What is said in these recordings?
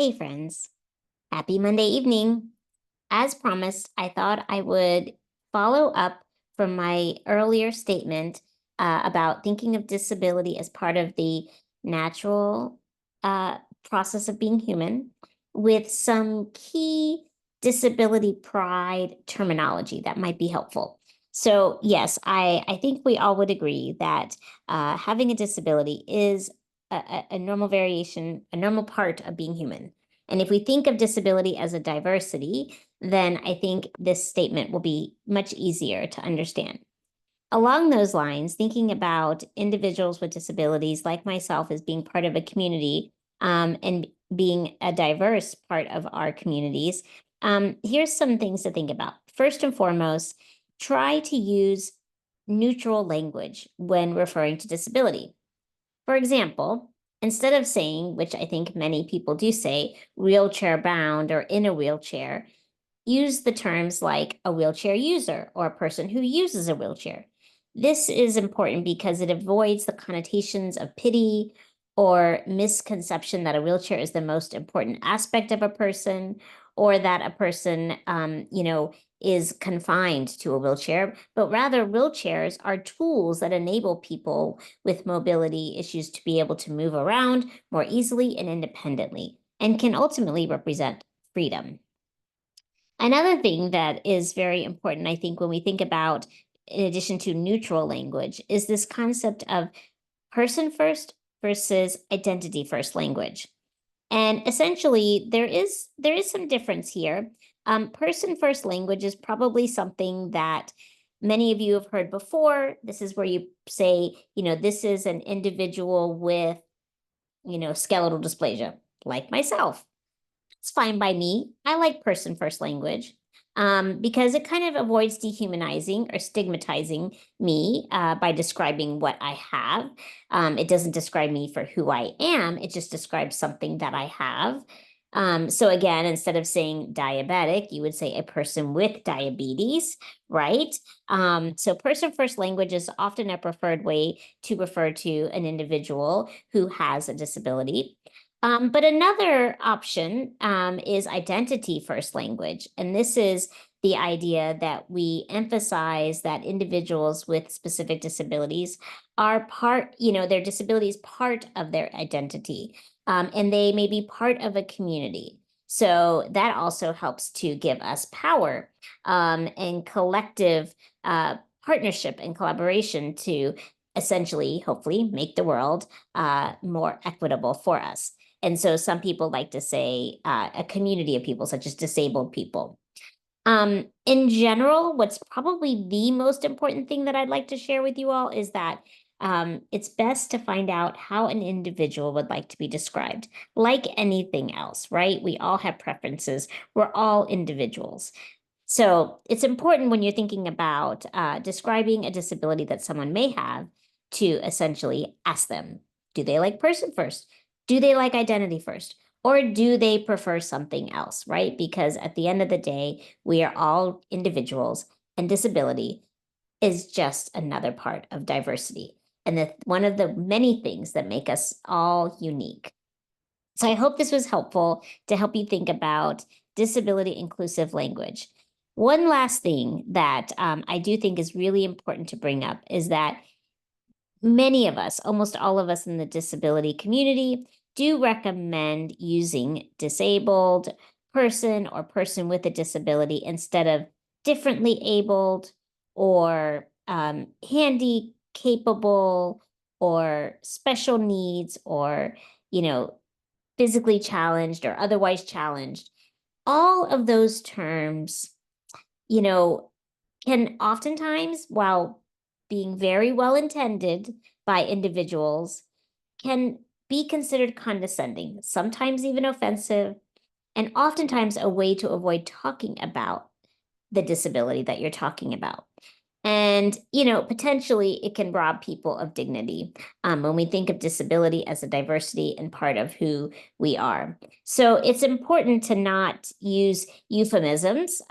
Hey friends, happy Monday evening. As promised, I thought I would follow up from my earlier statement about thinking of disability as part of the natural process of being human with some key disability pride terminology that might be helpful. So yes, I think we all would agree that having a disability is a normal variation, a normal part of being human. And if we think of disability as a diversity, then I think this statement will be much easier to understand. Along those lines, thinking about individuals with disabilities like myself as being part of a community and being a diverse part of our communities, here's some things to think about. First and foremost, try to use neutral language when referring to disability. For example, instead of saying, which I think many people do say, wheelchair bound or in a wheelchair, use the terms like a wheelchair user or a person who uses a wheelchair. This is important because it avoids the connotations of pity or misconception that a wheelchair is the most important aspect of a person, or that a person, is confined to a wheelchair, but rather wheelchairs are tools that enable people with mobility issues to be able to move around more easily and independently, and can ultimately represent freedom. Another thing that is very important, I think, when we think about, in addition to neutral language, is this concept of person first versus identity first language. And essentially, there is some difference here. Person first language is probably something that many of you have heard before. This is where you say, this is an individual with, skeletal dysplasia, like myself. It's fine by me. I like person first language because it kind of avoids dehumanizing or stigmatizing me by describing what I have. It doesn't describe me for who I am. It just describes something that I have. So again, instead of saying diabetic, you would say a person with diabetes, right? So person first language is often a preferred way to refer to an individual who has a disability. But another option is identity first language. And this is the idea that we emphasize that individuals with specific disabilities are part, their disability is part of their identity, and they may be part of a community. So that also helps to give us power and collective partnership and collaboration to essentially, hopefully, make the world more equitable for us. And so some people like to say a community of people, such as disabled people. In general, what's probably the most important thing that I'd like to share with you all is that it's best to find out how an individual would like to be described. Like anything else, right? We all have preferences. We're all individuals. So it's important when you're thinking about describing a disability that someone may have to essentially ask them, do they like person first? Do they like identity first? Or do they prefer something else, right? Because at the end of the day, we are all individuals, and disability is just another part of diversity. And one of the many things that make us all unique. So I hope this was helpful to help you think about disability inclusive language. One last thing that I do think is really important to bring up is that many of us, almost all of us in the disability community, do recommend using disabled person or person with a disability instead of differently abled or handy capable or special needs or, physically challenged or otherwise challenged. All of those terms, you know, can oftentimes, while being very well intended by individuals, can be considered condescending, sometimes even offensive, and oftentimes a way to avoid talking about the disability that you're talking about. And, potentially it can rob people of dignity when we think of disability as a diversity and part of who we are. So it's important to not use euphemisms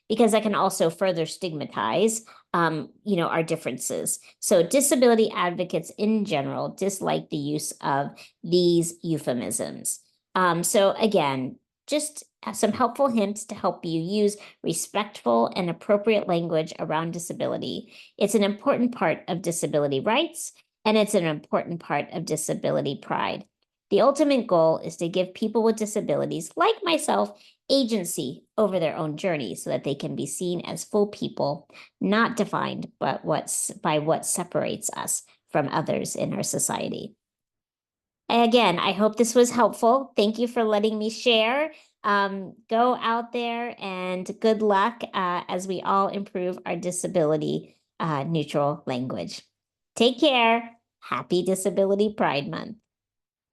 because that can also further stigmatize, our differences. So disability advocates in general dislike the use of these euphemisms. So again, just some helpful hints to help you use respectful and appropriate language around disability. It's an important part of disability rights, and it's an important part of disability pride. The ultimate goal is to give people with disabilities, like myself, agency over their own journey so that they can be seen as full people, not defined by what separates us from others in our society. Again, I hope this was helpful. Thank you for letting me share. Go out there and good luck as we all improve our disability neutral language. Take care. Happy Disability Pride Month.